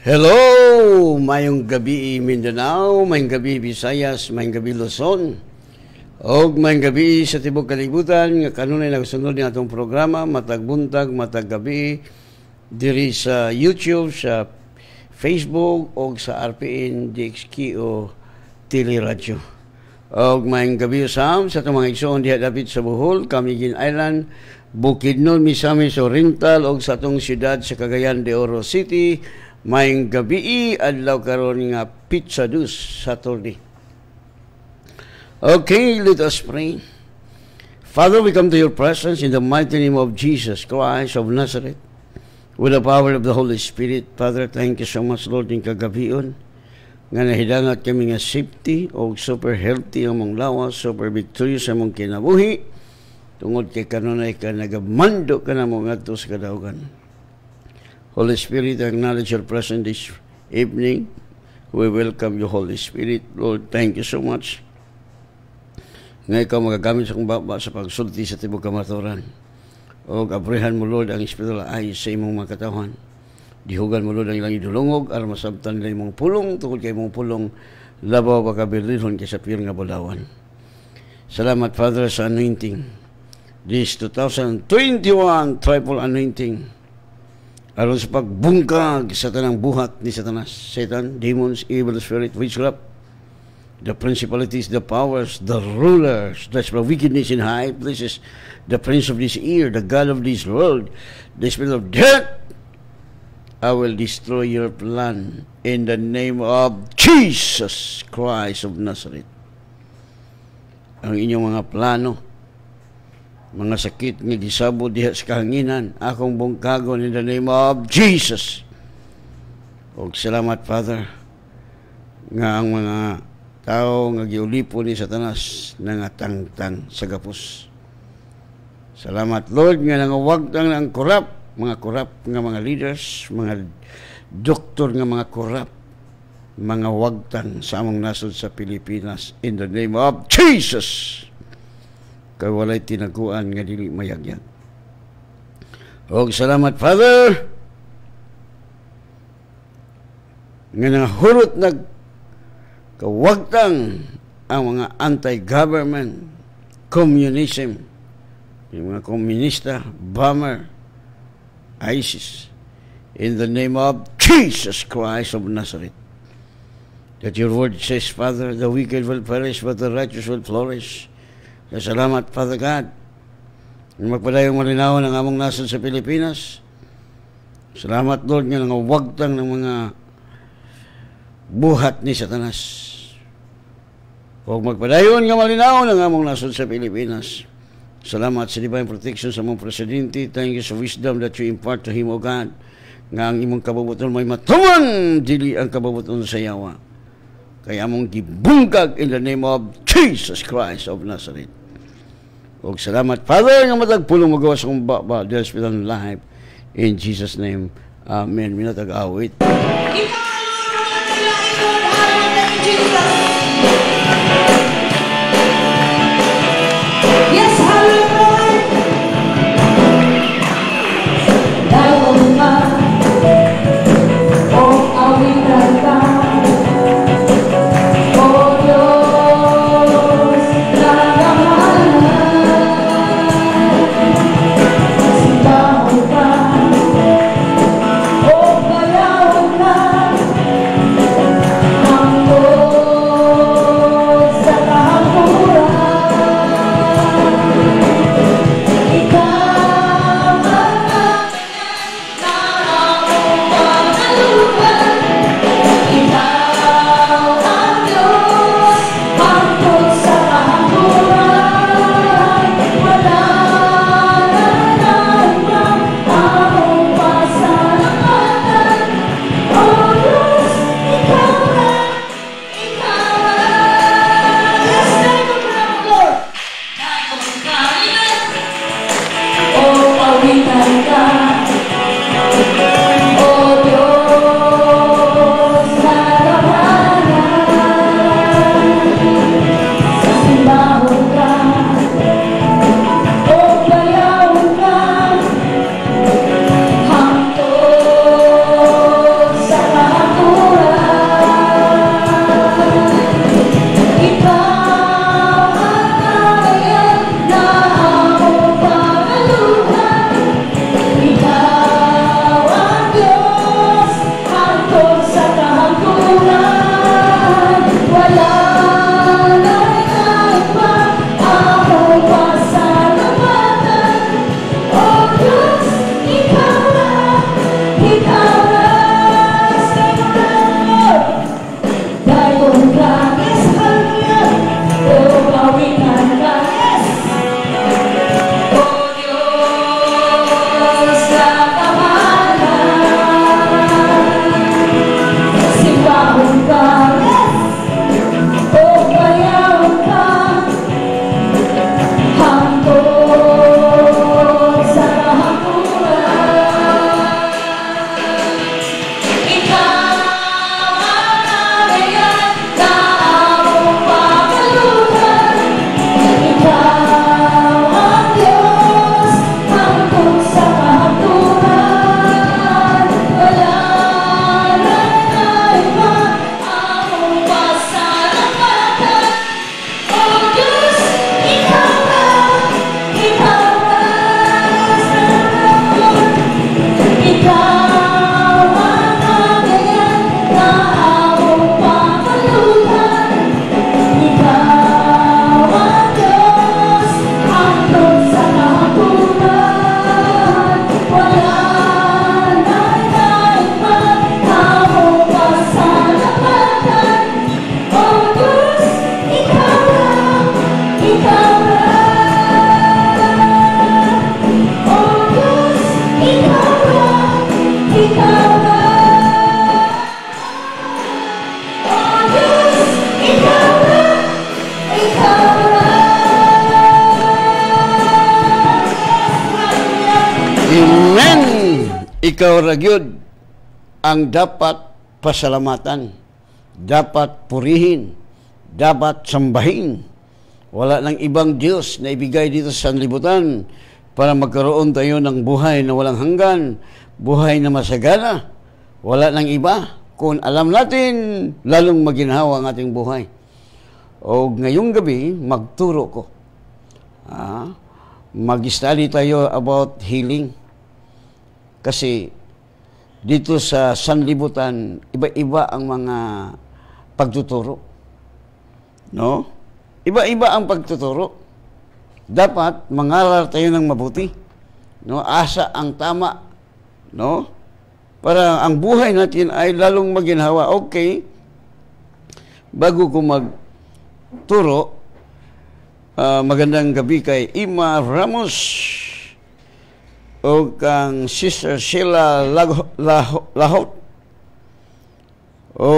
Hello! Mayong gabi Mindanao, mayong gabi Visayas, mayong gabi Luzon, o mayong gabi sa tibok kalibutan, nga kanunay nagsunod ng atong programa, matag buntag, matag gabi, diri sa YouTube, sa Facebook, o sa RPN, DXQ, Teleradyo. O mayong gabi Sam, sa itong mga igsoon diha dapit sa Bohol, Camiguin Island, Bukidnon, Misamis Oriental, o sa itong siyudad sa Cagayan de Oro City, mayong gabi adlaw karon nga Pizza Dus Saturday. Okay, let us pray. Father, we come to your presence in the mighty name of Jesus Christ of Nazareth, with the power of the Holy Spirit. Father, thank you so much, Lord, in kagabion nga nahidangat kami nga safety o super healthy among lawas, super victorious among kinabuhi, tungod kay kanunay ka nagamando ka na mong ato sa kadaugan. Holy Spirit, I acknowledge your presence this evening. We welcome you, Holy Spirit. Lord, thank you so much. Ngayon ikaw magagamit sa kong baba sa pagsulti sa tibok kamaturan. O abrihan mo, Lord, ang espiritual ayos sa imong mga katawan. Dihugan mo, Lord, ang ilang idulungog, aram masabtan nila imong pulong, tungkol kay imong pulong, labaw pagkabilihon kay sa piyong nga bulawan. Salamat, Father, sa anointing. This 2021 triple anointing. Aron sa pagbungkag sa tanang buhat ni Satanas, Satan, demons, evil spirit, witchcraft, the principalities, the powers, the rulers, the wickedness in high places, the prince of this ear, the god of this world, the spirit of death, I will destroy your plan in the name of Jesus Christ of Nazareth. Ang inyong mga plano, mga sakit nga gisabo diha sa kahanginan, akong bungkagon in the name of Jesus. O salamat, Father, nga ang mga tao nga giulipo ni Satanas nangatangtang sa gapos. Salamat, Lord, nga nangawagtang ang korap, mga korap nga mga leaders, mga doktor nga mga korap, mga wagtang sa among nasod sa Pilipinas in the name of Jesus. Kay walay tinaguan nga dili mayagyag. Og salamat, Father, nga nahurot kawagtang ang mga anti-government, communism, yung mga komunista, bomber, ISIS, in the name of Jesus Christ of Nazareth. That your word says, Father, the wicked will perish, but the righteous will flourish. Salamat, Father God, magpadayong malinaw ng among nasod sa Pilipinas. Salamat, Lord, nga nangawagtang ng mga buhat ni Satanas. Huwag magpadayon nga malinaw ng among nasod sa Pilipinas. Salamat sa divine protection sa among presidente. Thank you sa wisdom that you impart to him, O God, nga ang imong kababuton may matuman, dili ang kababuton sa yawa. Kaya among gibungkag in the name of Jesus Christ of Nazareth. O salamat, Father, nga matagpulong magawa sa kong baba, the hospital ng life. In Jesus' name, Amen. Minatag-awit. Yes, hallelujah. Dahil na, o awitan ka. Sa ikaw ra gyud ang dapat pasalamatan, dapat purihin, dapat sambahin. Wala nang ibang Diyos na ibigay dito sa sanlibutan para magkaroon tayo ng buhay na walang hanggan, buhay na masagana. Wala nang iba. Kung alam natin, lalong maginhawa ang ating buhay. O ngayong gabi, magturo ko. Mag-study tayo about healing. Kasi dito sa sanlibutan, iba-iba ang mga pagtuturo. No? Iba-iba ang pagtuturo. Dapat mangaral tayo ng mabuti. No? Asa ang tama. No? Para ang buhay natin ay lalong maginhawa. Okay. Bago ko magturo, magandang gabi kay Ima Ramos o kang Sister Sheila Lahot o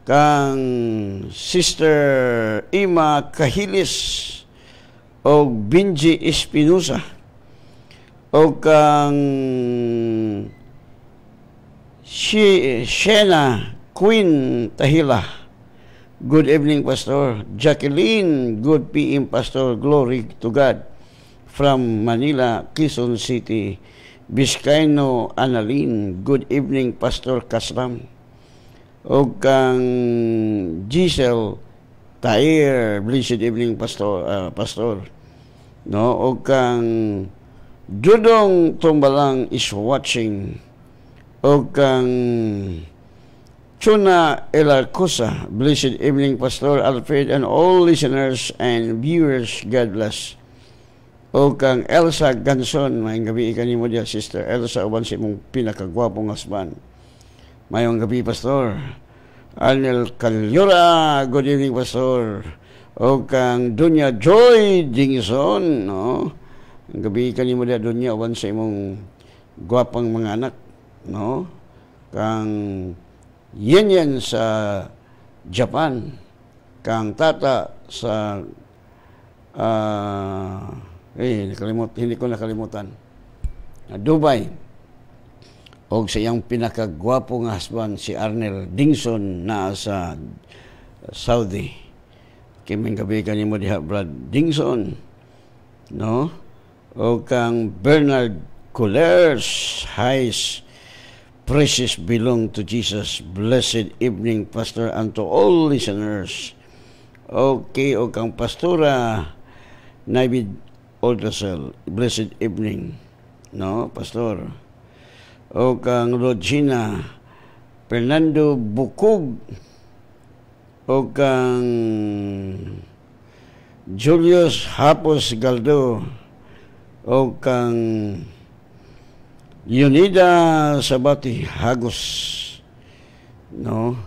kang Sister Ima Cahilis o Benji Espinosa o kang Shena Queen Tahila. Good evening, Pastor. Jacqueline, good PM, Pastor. Glory to God. From Manila, Quezon City. Vizcaino Annalyn, good evening, Pastor Kasram. O kang Giselle Tair, blessed evening, Pastor. No, o kang Judong Tumbalang is watching. O kang Chuna Elarcusa, blessed evening, Pastor Alfred, and all listeners and viewers, God bless. O kang Elsa Ganson, mayong gabi kanimo dia, Sister Elsa, uban si mong pinakagwapong husband. Mayong gabi, Pastor. Arnel Calyora, good evening, Pastor. O kang Dunya Joy Dingson, no? Ang gabi kanimo dia, Dunya, uban sa imong gwapang mga anak, no? Kang Yen sa Japan, kang Tata sa hindi ko nakalimutan, Dubai, o sa iyang pinakagwapong husband si Arnel Dingson na sa Saudi. Kiming gabi kanimo diha, Brad Dingson, no? O kang Bernard Coolers, Highs, praises belong to Jesus. Blessed evening, Pastor, and to all listeners. Okay, o kang Pastora Navid Oldasel, blessed evening. No, Pastor. O kang Regina Fernando Bukog. O kang Julius Hapos Galdo. O kang Yunida Sabati Hagos, no?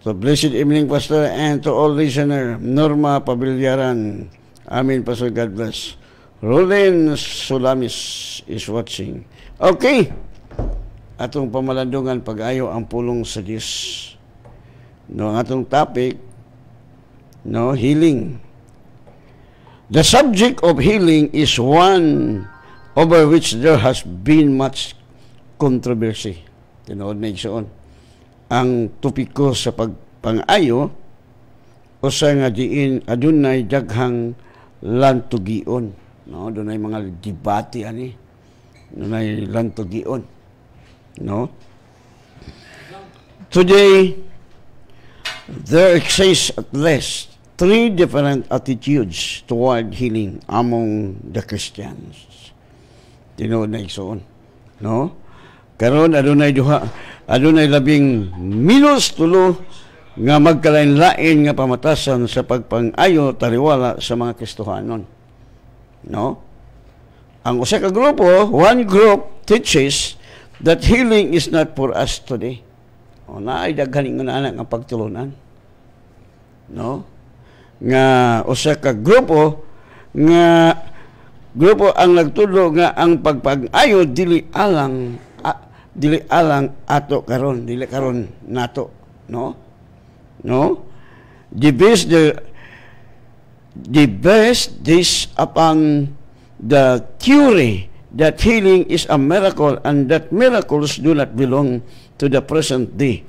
So, blessed evening, Pastor, and to all listener. Norma Pabilyaran, amin, Pastor, God bless. Roland Sulamis is watching. Okay, atong pamalandungan pag-ayo ang pulong sa Diyos. No, ang atong topic, no, healing. The subject of healing is one over which there has been much controversy. Tinood na igsoon. Ang topiko sa pagpangayo o sa nga diin adunay daghang lantugion. No, dunay mga debate ani. Dunay lantugion. No? Today there exists at least 3 different attitudes toward healing among the Christians. Tinood na igsoon, no? Karon adunay labing -3 nga magkalain-lain nga pamatasan sa pagpangayo tariwala sa mga Kristohanon, no? Ang usa ka grupo, one group teaches that healing is not for us today. O naay daghan nga anak nga pagtulunan, no? Nga usa ka grupo ang nagtudlo nga ang pagpag-ayo dili alang ato karon, dili karon nato, no? The best this upon the theory that healing is a miracle and that miracles do not belong to the present day,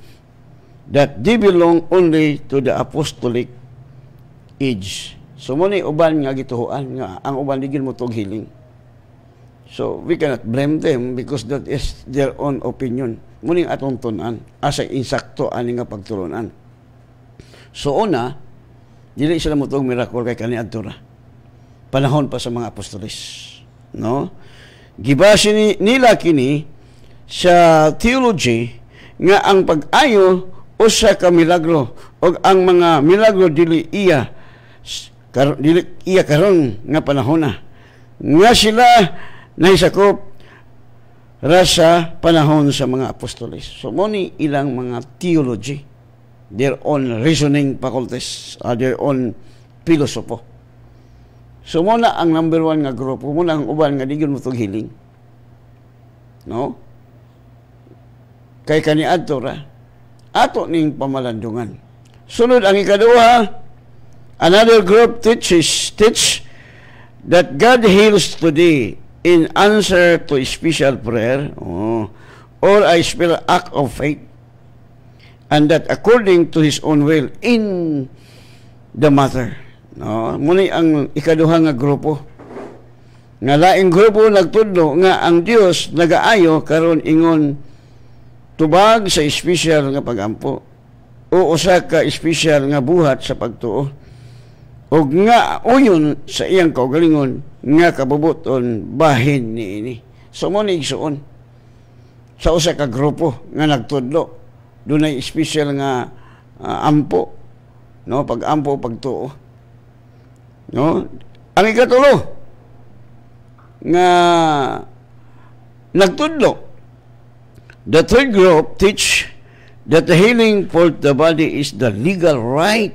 that they belong only to the apostolic age. So muna uban nga gituhuan nga ang uban digin mo tog healing. So we cannot blame them because that is their own opinion. Muning atong tunan asa insakto ani nga pagtulunan. So una, dili sila mo tog miracle kay kaniadto ra. Panahon pa sa mga apostoles, no? Gibasi nila kini sa theology nga ang pag-ayo usa ka milagro o ang mga milagro dili iya karon nga panahon na nga sila nahisakop rasa panahon sa mga apostoles. So moni ilang mga theology, their own reasoning faculties, their own pilosopo. So muna ang number one nga grupo, muna ang uban nga digyon mo itong healing. No? Kay kaniadto ra, ato ning pamalandungan. Sunod ang ikaduha, another group teach that God heals today in answer to a special prayer or a special act of faith, and that according to His own will in the matter. No, muna ang ikaduha nga grupo. Nga laing grupo nagtudlo nga ang Dios nagaayo karon ingon tubag sa espesyal nga pagampo o usa ka espesyal nga buhat sa pagtuo ug nga uyon sa iyang kaugalingon nga kabubuton bahin niini. So mo ni igsuon sa usa ka grupo nga nagtudlo dunay espesyal nga ampo, no, pagampo pagtuo. No? Ang ikatulo nga nagtudlo, the third group teach that the healing for the body is the legal right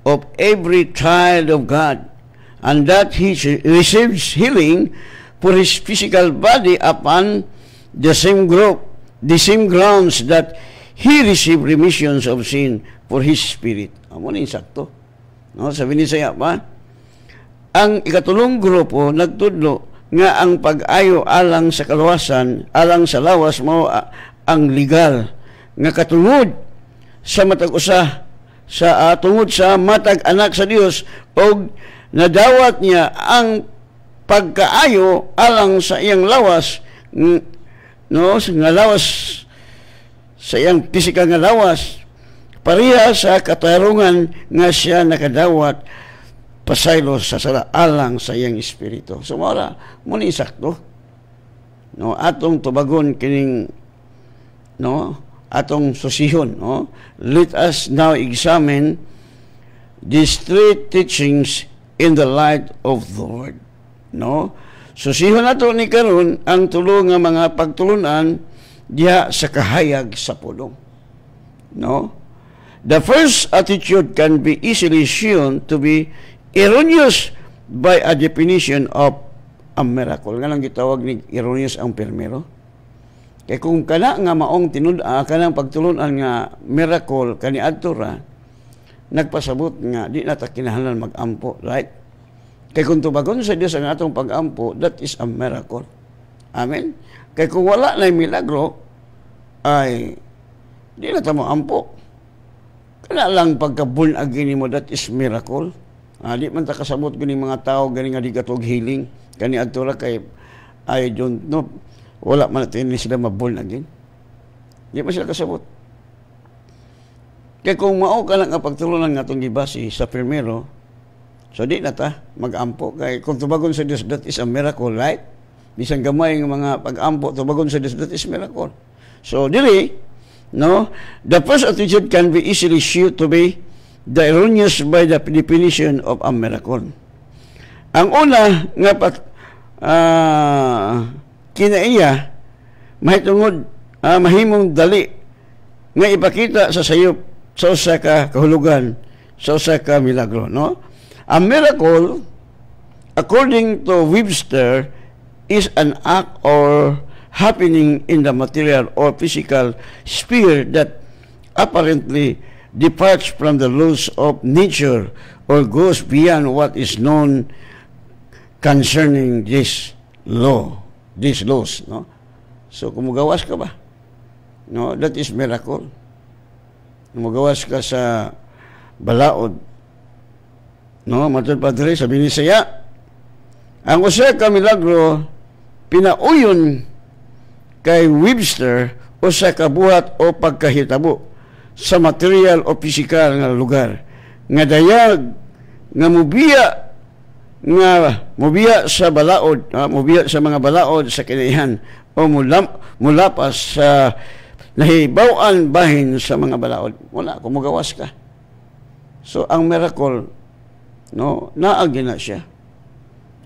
of every child of God, and that he receives healing for his physical body upon the same grounds that he received remissions of sin for his spirit. Amo ni sakto. No, sabi ni saya pa, ang ikatulong grupo nagtudlo nga ang pag-ayo alang sa kaluwasan, alang sa lawas mao ang legal nga katungod sa matag usa sa tungod sa matag anak sa Dios og nadawat niya ang pagkaayo alang sa iyang lawas, no, nga lawas sa iyang pisikal nga lawas pareha sa katarungan nga siya nakadawat pasaylo sa sala alang sa iyang espiritu. So mora muni sakto, no, atong tubagon kining, no, atong susihon, no. Let us now examine these three teachings in the light of the Lord, no. Susihon nato ni karon ang tulo nga mga pagtulunan diha sa kahayag sa pulong, no. The first attitude can be easily shown to be erroneous by a definition of a miracle. Nga lang gitawag ni erroneous ang permero. Kaya kung kana nga maong kanang pagtulunan nga miracle kaniadto ra, nagpasabot nga di na ta kinahanglan mag-ampo, right? Kaya kung tubagon sa Dios ang atong pag-ampo, that is a miracle. Amen? Kaya kung wala na milagro, ay di na ta mo ampo. Kana lang pagka-born again mo, that is miracle. Di man ta kasabot gani mga tao gani nga di katog healing kani adto ra kay I don't know, wala man natin sila ma-born again. Di man sila kasabot. Kaya kung mao ka lang ang pagtulunan nga itong gibasi sa primero, so di na ta mag-ampo. Kay kung tubagon sa Diyos, that is a miracle, right? Bisan gamay ng mga pag-ampo, tubagon sa Diyos, that is miracle. So dili, no, the first attitude can be easily shown to be the erroneous by the definition of a miracle. Ang una nga kinaiya mahitungod mahimong dali nga ipakita sa sayop sa usa ka kahulugan, sa usa ka milagro, no? A miracle, according to Webster, is an act or happening in the material or physical sphere that apparently departs from the laws of nature or goes beyond what is known concerning this law. these laws, no? So, kung magawas ka ba? No, that is miracle. Kung magawas ka sa balaod, no, matod padre, sabi ni Saya, ang usa ka milagro, pinauyon kay Webster, usa ka buhat o pagkahitabo sa material o pisikal nga lugar, nga dayag, nga mubiya sa balaod, mubiya sa mga balaod sa kinaihan, o mulapas sa nahibawan bahin sa mga balaod. Wala, kung magawas ka. So, ang miracle, no, naagi na siya.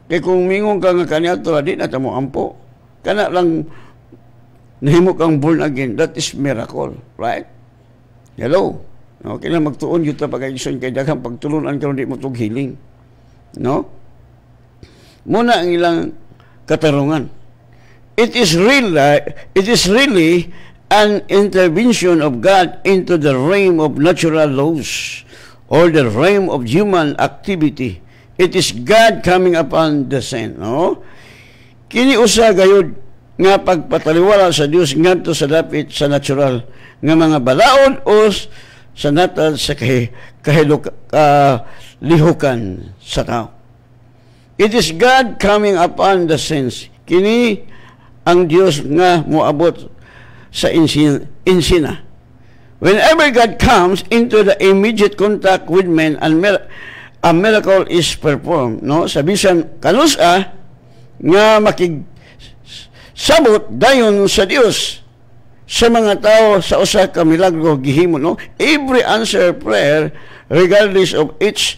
Kaya kung mingon ka nga kaniya ito, di na tamo ampo. Kana lang nahimo kang born again, that is miracle, right? Hello? No, kaya magtuon yun ta pag-aison kay daghang pagtulunan karon di mo tug healing. No? Muna ang ilang katarungan. It is really an intervention of God into the realm of natural laws or the realm of human activity. It is God coming upon the scene. No? Kini usa gayud nga pagpataliwala sa Dios ngadto sa dapit sa natural nga mga balaod o sa natal sa lihukan sa tao. It is God coming upon the sense. Kini ang Dios nga moabot sa insina. Whenever God comes into the immediate contact with men, and a miracle is performed. No? Sa bisan kanusa nga makigsabot dayon sa Dios sa mga tao sa usa ka milagro gihimo. No? Every answer prayer, regardless of its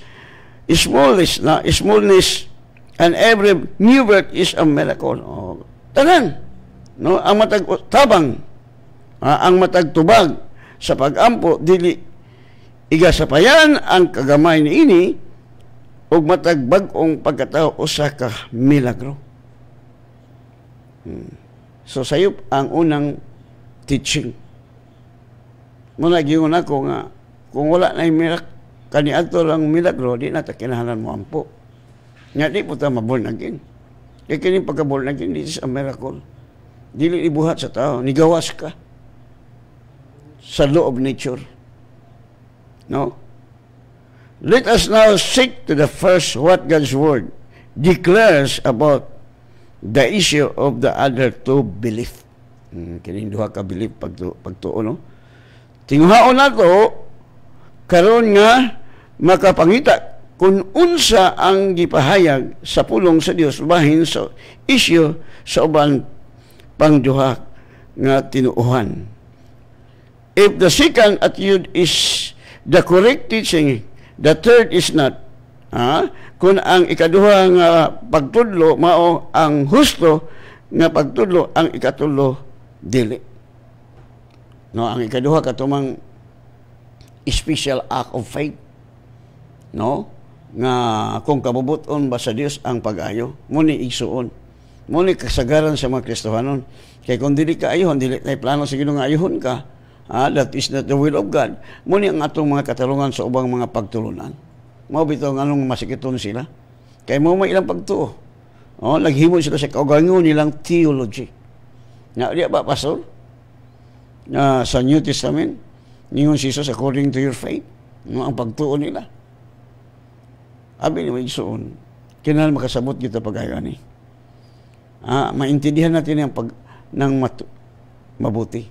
smallness, and every new birth is a miracle. Oh, tanan, no, ang matag tabang, ang matag tubag sa pagampo dili igasapayan ang kagamay niini ug matag bag-ong pagkatao usa ka milagro. So sayop ang unang teaching. Muna giingon ako nga kung wala na kaniadto lang milagro, di na ta kinahanglan mo ampo. Nga di po ta ma-born again. Kaya kini pagka-born again, this is a miracle. Dili ibuhat sa tao, nigawas ka sa law of nature. No? Let us now seek to the first what God's word declares about the issue of the other two belief. Kining duha ka belief pagtuo, no? Tinguhaon nato karon nga makapangita kung unsa ang gipahayag sa pulong sa Dios bahin sa issue sa uban pangduha nga tinuohan. If the second attitude is the correct teaching, the third is not. Kung ang ikaduha nga pagtudlo mao ang husto nga pagtudlo, ang ikatulo dili. No, ang ikaduha katumang special act of faith. No? Nga kung kabubuton ba sa Dios ang pag-ayo, muni igsuon. Muni kasagaran sa mga Kristohanon. Kaya kung dili ka ayuhon, dili tay plano sa Ginoo nga ayuhon ka, that is not the will of God. Muni ang atong mga katarungan sa ubang mga pagtulunan. Mao bitaw anong masikiton sila. Kaya mo may ilang pagtuo. Naghimo sila sa kaugangon nilang theology. Na di ba pastor? Sa New Testament, ningon si Jesus according to your faith. Ang pagtuo nila. Abi ni Magsoon, kinahanglan makasabot kita pag-ayo ani. Maintindihan natin ang mabuti.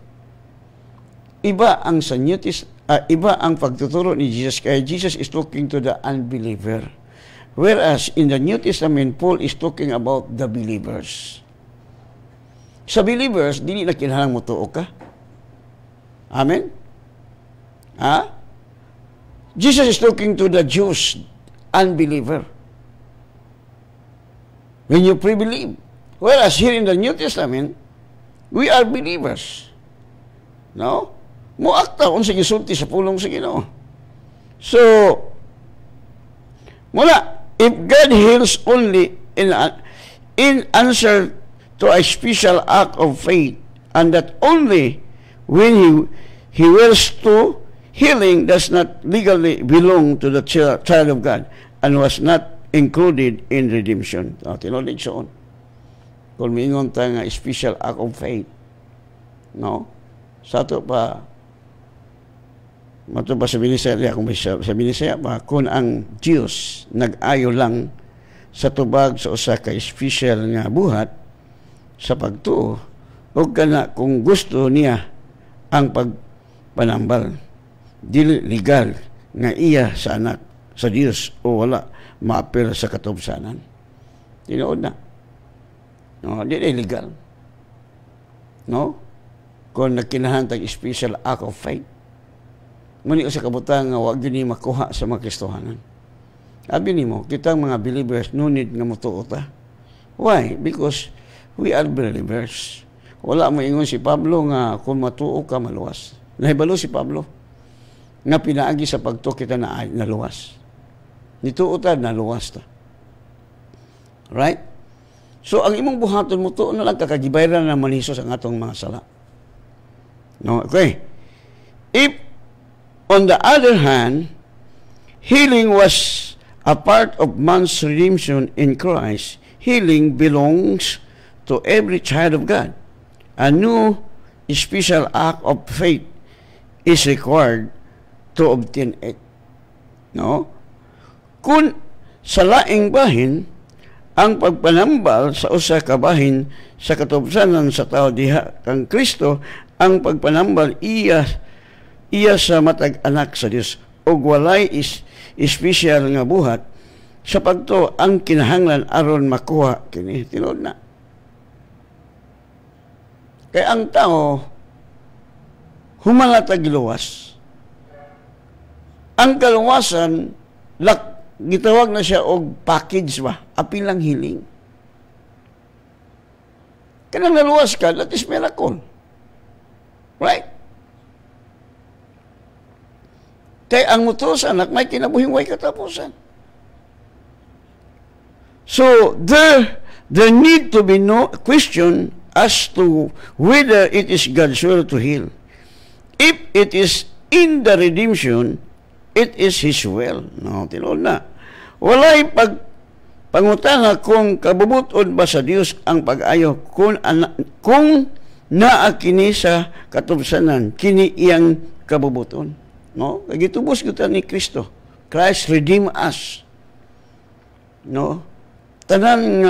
Iba ang sa New iba ang pagtuturo ni Jesus, kaya Jesus is talking to the unbeliever. Whereas in the New Testament, Paul is talking about the believers. Sa believers, dili na kinahanglan mo tuo ka. Amen? Jesus is talking to the Jews, unbeliever. When you pre-believe. Whereas here in the New Testament, we are believers. No? Muakta kung sa gisulti sa pulong sa Ginoo. So, mula, if God heals only in answer to a special act of faith, and that only when He wills to, healing does not legally belong to the child of God and was not included in redemption. Tinolid siya on. kung miingon ta nga special act of faith. No? Sa ito pa, mato pa sa Binisaya, kung sa Binisaya pa, kung ang Diyos nag-ayo lang sa tubag sa usa ka special nga buhat sa pagtuo, o kana kung gusto niya ang pagpanambal, dili legal nga iya sa anak sa Diyos o wala maapil sa katubsanan. Tinuod na. No, dili illegal. No? Kung nagkinahantag special act of faith. Muni sa kabutang nga wag ni makuha sa mga Kristohanan. Sabi nimo, kitang mga believers no need nga motuo ta. Why? Because we are believers. Wala mo ingon si Pablo nga kung matuo ka maluwas. Nahibalo si Pablo nga pinaagi sa pagtuo kita na naluwas. Nituo ta naluwas ta. Right? So, ang imong buhaton mo to, na lang kakagibayran na manisos ang atong mga sala. No? Okay. If, on the other hand, healing was a part of man's redemption in Christ, healing belongs to every child of God. A new special act of faith is required to obtain it. No? Kung sa laing bahin, ang pagpanambal sa usa ka bahin sa katubsanan sa tao diha kang Kristo, ang pagpanambal iya sa matag anak sa Dios ug walay special nga buhat sa pagto ang kinahanglan aron makuha kini. Tinuod na. Kay ang tao humalatag luwas. Ang kaluwasan gitawag na siya og package ba, apilang healing. Kanang naluwas ka, that is miracle. Right? Kaya ang muto sa anak, may kinabuhing way katapusan. So, there need to be no question as to whether it is God's will to heal. If it is in the redemption, it is His will. No, tinuod na. Walay pangutana kung kabubuton ba sa Dios ang pag-ayo kung naa kini sa katubsanan kini iyang kabubuton. No? Kay gitubos gyud ni Kristo. Christ redeem us. No? Tanan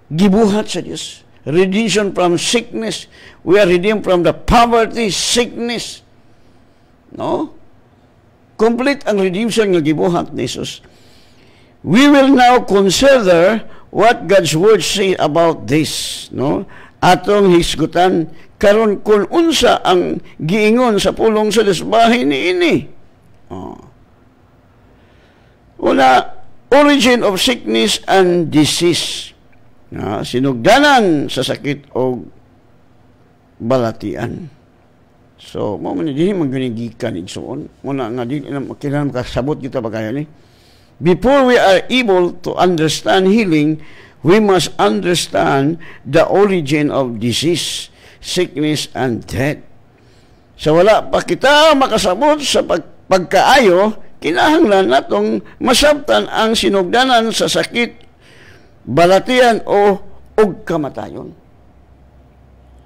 gibuhat sa Dios. Redemption from sickness. We are redeemed from the poverty, sickness. No? Complete ang redemption nga gibuhat ni Jesus. We will now consider what God's word say about this, no? Atong hisgutan karon kung unsa ang giingon sa pulong sa disbahin niini. Una, origin of sickness and disease. Sinugdanan sa sakit o balatian. So, mo man dinhi magunigikan igsoon. Muna nga di kinahanglan makasabot kita ba kaya ni. Before we are able to understand healing, we must understand the origin of disease, sickness, and death. So wala pa kita makasabot sa pagkaayo, kinahanglan natong masabtan ang sinugdanan sa sakit, balatian o kamatayon.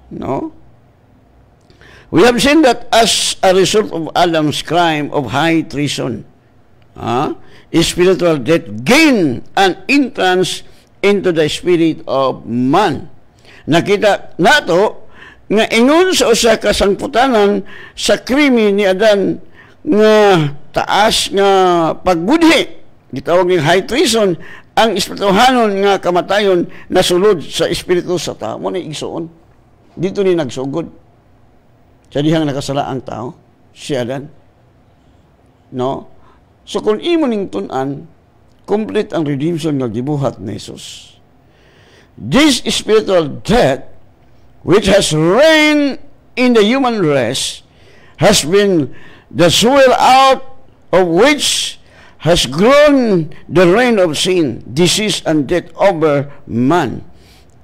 No? We have seen that as a result of Adam's crime of high treason, spiritual death gained an entrance into the spirit of man. Nakita nato nga ingon sa usa ka sangputanan sa krimi ni Adan nga taas nga pagbudhi, gitawag ning high treason, ang espirituhanon nga kamatayon nasulod sa espiritu sa tao. Mo ni igsuon. Dito ni nagsugod. Sa dihang nakasala ang tao, si Adan. No? So kung imo ning tun-an, complete ang redemption nga gibuhat ni Jesus. This spiritual death, which has reigned in the human race, has been the swell out of which has grown the reign of sin, disease, and death over man.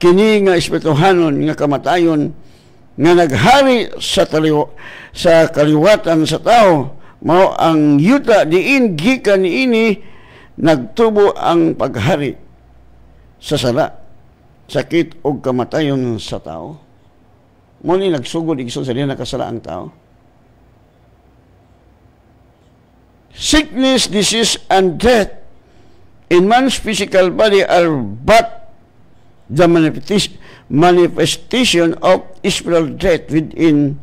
Kini nga espirituhanon nga kamatayon nga naghari sa kaliwatan sa tao, mao ang yuta diin gikan niini nagtubo ang paghari sa sala. sakit o kamatayon sa tao. Mo ni nagsugod igsoon sa diha nakasala ang tao. Sickness, disease, and death in man's physical body are but the manifestation of spiritual death within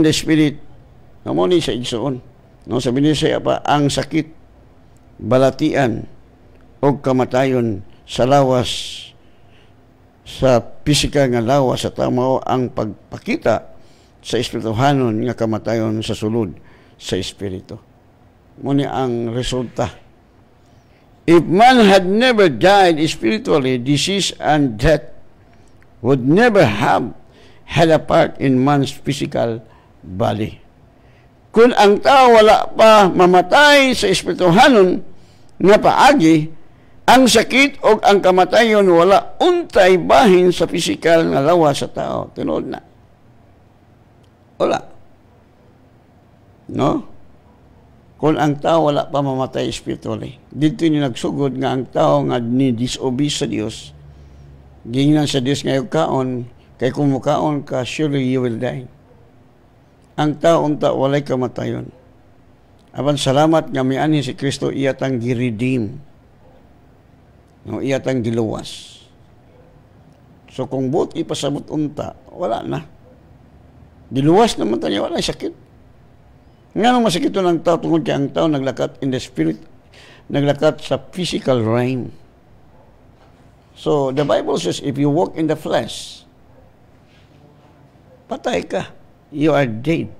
the spirit. Mo ni sa igsoon. No, sabi niya siya pa, ang sakit, balatian, o kamatayon sa lawas, sa pisikal nga lawas sa tao ang pagpakita sa espirituhanon nga kamatayon sa sulod sa espiritu. Muna ang resulta. If man had never died spiritually, disease and death would never have had a part in man's physical body. Kung ang tao wala pa mamatay sa espirituhanon nga paagi, ang sakit o ang kamatayon wala untay bahin sa pisikal nga lawas sa tao. Tinood na. Wala. No? Kung ang tao wala pa mamatay spiritually. Dito ni nagsugod nga ang tao nga ni-disobey sa Dios, gingnan sa Dios nga kaon, kay kung mukaon ka, surely you will die. Ang tao unta walay kamatayon. Apan salamat nga miani si Kristo iyatang gi-redeem. No, iyatang giluwas. So kung buot ipasabot unta, wala na. Diluwas naman tayo, wala sakit. Nga nung masakit ng tao tungkol kaya ang tao naglakat in the spirit, naglakat sa physical realm. So the Bible says, if you walk in the flesh, patay ka. You are dead.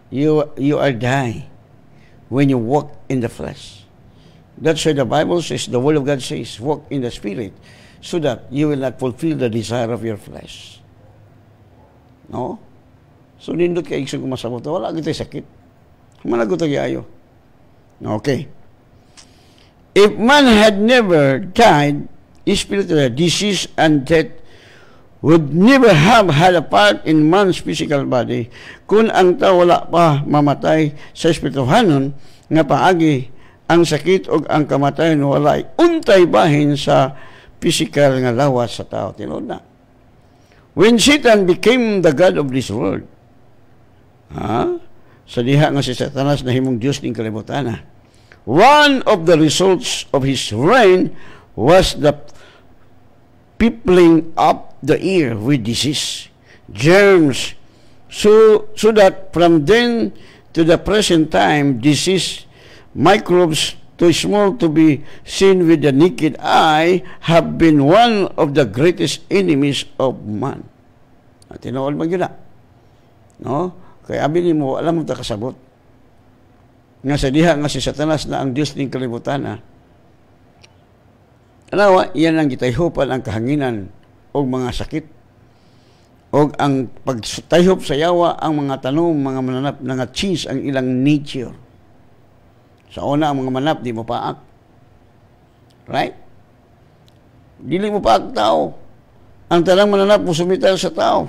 You are die when you walk in the flesh. That's why the Bible says, the Word of God says, walk in the Spirit, so that you will not fulfill the desire of your flesh. No? So, nindot ka iksong kumasabot. Wala kita sakit. Managot ayo. Okay. If man had never died, spiritually, disease and death would never have had a part in man's physical body. Kung ang tao wala pa mamatay sa espirituhanon, nga paagi, ang sakit o ang kamatayon walay untay bahin sa physical nga lawas sa tao. Tinood na. When Satan became the God of this world, sa diha nga si Satanas na himong Diyos ning kalibutan, one of the results of his reign was the peopling up the ear with disease, germs, so that from then to the present time, disease, microbes too small to be seen with the naked eye have been one of the greatest enemies of man. At tinood mo yun na. No? Kaya abinin mo, alam mo ta kasabot. Nga sa diha nga si Satanas na ang Diyos ng kalibutan. Alawa, iyan ang gitayhopan ang kahanginan o mga sakit. O ang pagtayhop sa yawa ang mga tanong, mga mananap, nga change ang ilang nature. Sa una, ang mga manap, di mo paak. Right? Dili mo paak tao. Ang talang mananap mo sumital sa tao.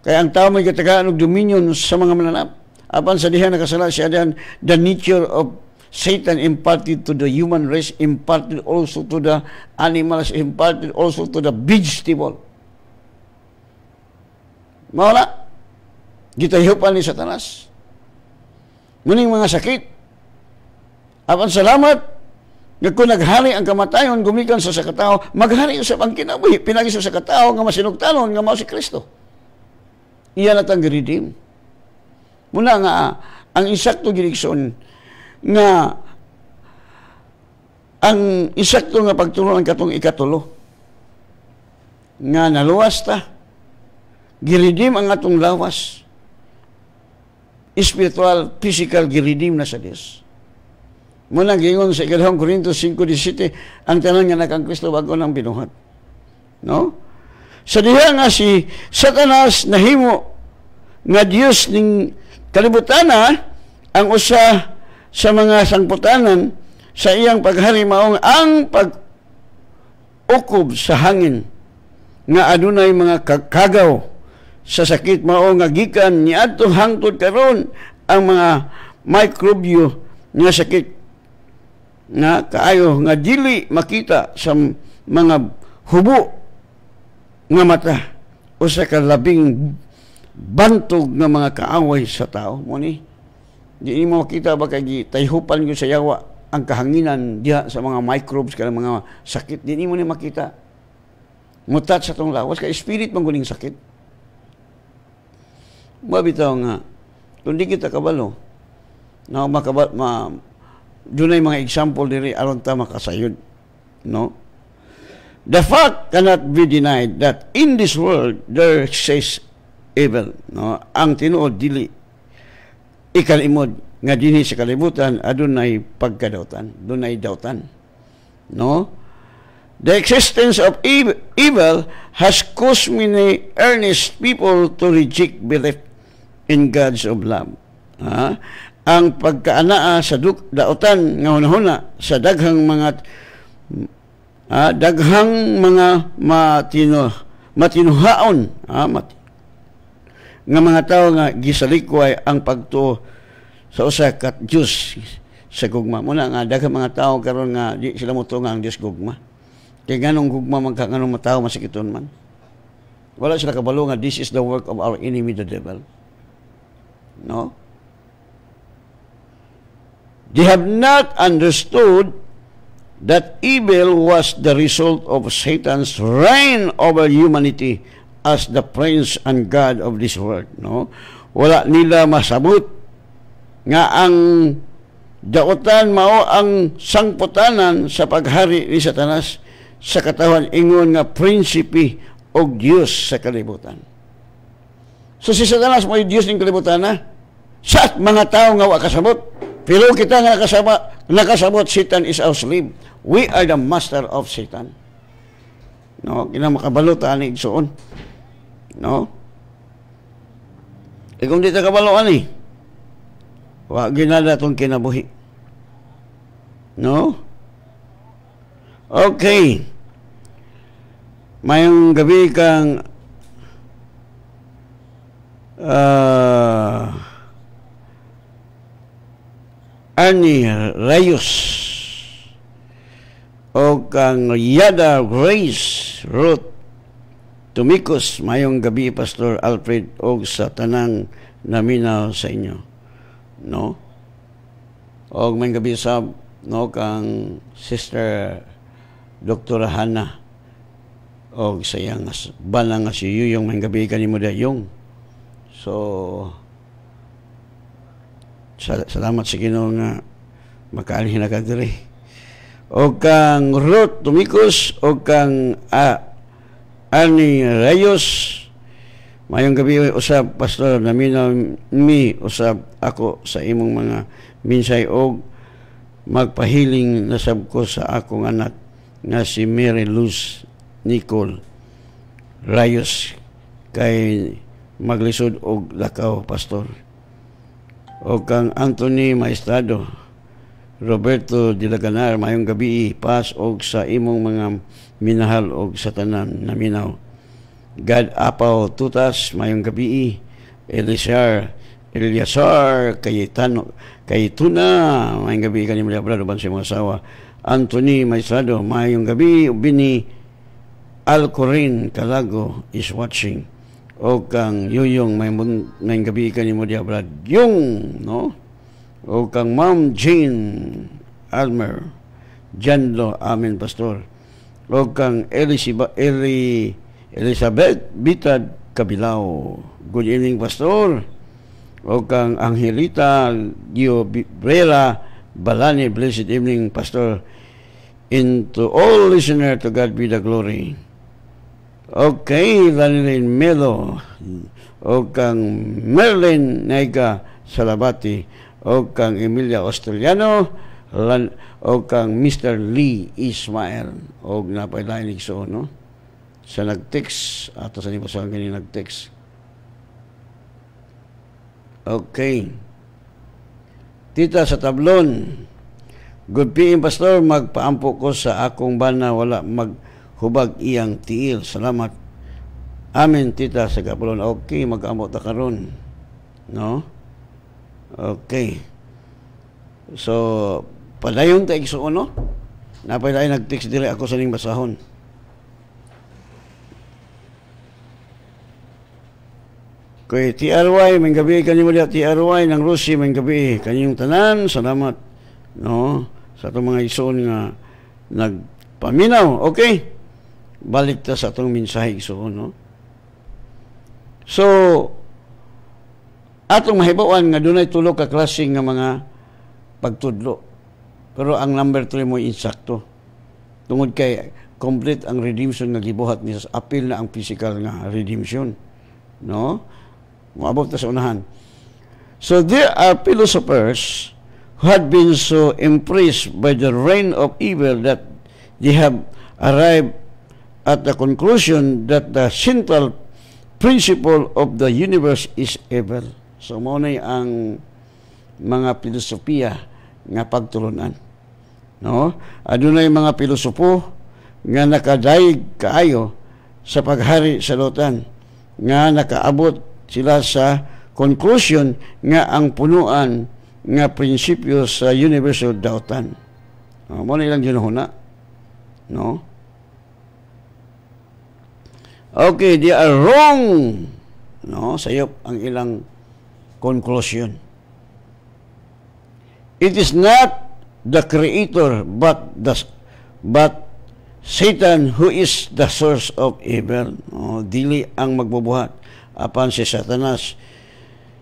Kaya ang tao may katagaan og dominion sa mga mananap. Apan sa diha nakasala siya diyan, the nature of Satan imparted to the human race, imparted also to the animals, imparted also to the vegetable. Mawala. Gitahipan ni Satanas. Muning mga sakit. Apan salamat, nga kung naghari ang kamatayon, gumikan sa katao, maghari sa ang kinabuhi, pinagi sa katao, nga masinugtanon, nga mao si Kristo. Iyan at ang redeem. Muna nga, ang insakto ginikson, nga ang insakto nga pagtulong ang katong ikatulo, nga naluwas ta, giredeem ang atong lawas, spiritual, physical, giredeem na sa Diyos. Muna gingon sa 2 Corintios 5:17, ang tanan nga nakang Kristo bago nang binuhat. No? Sa diha nga si Satanas nahimo nga Dios ning kalibutan, ang usa sa mga sangputanan sa iyang paghari maong ang pag-ukob sa hangin nga adunay mga kagaw sa sakit mao nga gikan niadto hangtod karon ang mga microbio nga sakit nga kaayo nga dili makita sa mga hubo nga mata, usa ka labing bantog nga mga kaaway sa tao. Muni, di mo makita ba kay tayhupan ko sa yawa ang kahanginan diha sa mga microbes kanang mga sakit, di mo ni makita. Mutat sa tong lawas kay spirit mangguling sakit. Mabitaw nga kung di kita kabalo na dunay mga example diri aron ta makasayod, no? The fact cannot be denied that in this world there exists evil, no? Ang tinuod dili ikalimod nga dinhi sa kalibutan adunay pagkadautan, dunay dautan, no? The existence of evil has caused many earnest people to reject belief in God's of love. Ang pagkaanaa sa dautan nga hunahuna sa daghang mga matinuhaon nga mga tao nga gisalikway ang pagtuo sa usa ka Dios sa gugma. Muna nga daghang mga tao karon nga di sila motuo nga ang Dios gugma. Kaya ganong gugma ganong matao masikiton man. Wala sila kabalo nga this is the work of our enemy the devil. No? They have not understood that evil was the result of Satan's reign over humanity as the prince and god of this world. No? Wala nila masabot nga ang dautan mao ang sangputanan sa paghari ni Satanas sa katawan ingon nga prinsipe og Dios sa kalibutan. So si Satanas mo Dios ning kalibutan na. Sa mga tao nga wa kasabot. Pero kita nga nakasabot, Satan is our slave. We are the master of Satan. No, kina makabalo ta ani igsoon. No? E kung di ta kabalo ani, wa ginada tong kinabuhi. No? Okay. Mayong gabi kang Ani Rayos o kang Yada Grace Ruth Tumikos. Mayong gabi Pastor Alfred og sa tanang naminaw sa inyo, no? Og mayong gabi sa kang Sister Dr. Hana og sayang bana nga si Yuyong. Mayong gabi kanimo dayong. So salamat sa Ginoo nga makaanhin na kadiri. O kang Ruth Tumikos o kang Ani Rayos. Mayong gabi usab Pastor naminaw mi usab ako sa imong mga minsay og magpahiling nasab ko sa akong anak nga si Mary Luz Nicole Rayos kay maglisod og lakaw Pastor. O kang Anthony Maestrado, Roberto Dilaganar, mayong gabi pas og sa imong mga minahal og sa tanan naminaw. God Apaw Tutas, mayong gabi. Eliasar Kayituna, mayong gabi kanimo brado ban sa mga asawa. Anthony Maestrado, mayong gabi. Bini Alcorin Calago is watching. O kang Yuyong may gabi kanimo dia brad yung, no? O kang Ma'am Jane Almer Janlo, amen Pastor. O kang Elizabeth Bitad Kabilao, good evening Pastor. O kang Angelita Giobrera Balani, blessed evening Pastor. And to all listener, to God be the glory. Okay, Lanilin Melo, o kang Merlin Naiga Salabati, o kang Emilia Australiano, o kang Mr. Lee Ismael, o napailanig so, no? Sa nag-text, ato sa niyo sa ganyan nag-text. Okay. Tita sa Tablon, good PM Pastor, magpaampo ko sa akong bana, wala maghubag iyang tiil. Salamat. Amen, tita sa Gapulon. Okay, mag-amot na karon. No? Okay. So, padayon ta igsuon, no? Napay nag-text dire ako sa ning basahon. Kay TRY, may gabi kanimo diha TRY ng Rusi, may gabi kanyong tanan, salamat no sa atong mga igsoon nga nagpaminaw. Okay, balik ta sa atong mensahe igsoon, no. So atong mahibawan nga dunay tulo ka klase nga mga pagtudlo, pero ang number 3 mo insakto tungod kay complete ang redemption nga gibuhat ni Jesus. Apil na ang physical nga redemption, no. Moabot na sa unahan. So there are philosophers who had been so impressed by the reign of evil that they have arrived at the conclusion that the central principle of the universe is evil. So mao nay ang mga filosofiya nga pagtulunan, no. Adunay mga pilosopo nga nakadaig kaayo sa paghari sa lutan nga nakaabot sila sa conclusion nga ang punuan nga prinsipyo sa universal dautan. Mo na ilang ginahuna, no? Okay, they are wrong, no? Sayop ang ilang conclusion. It is not the creator but Satan who is the source of evil. No? Dili ang magbubuhat apan si Satanas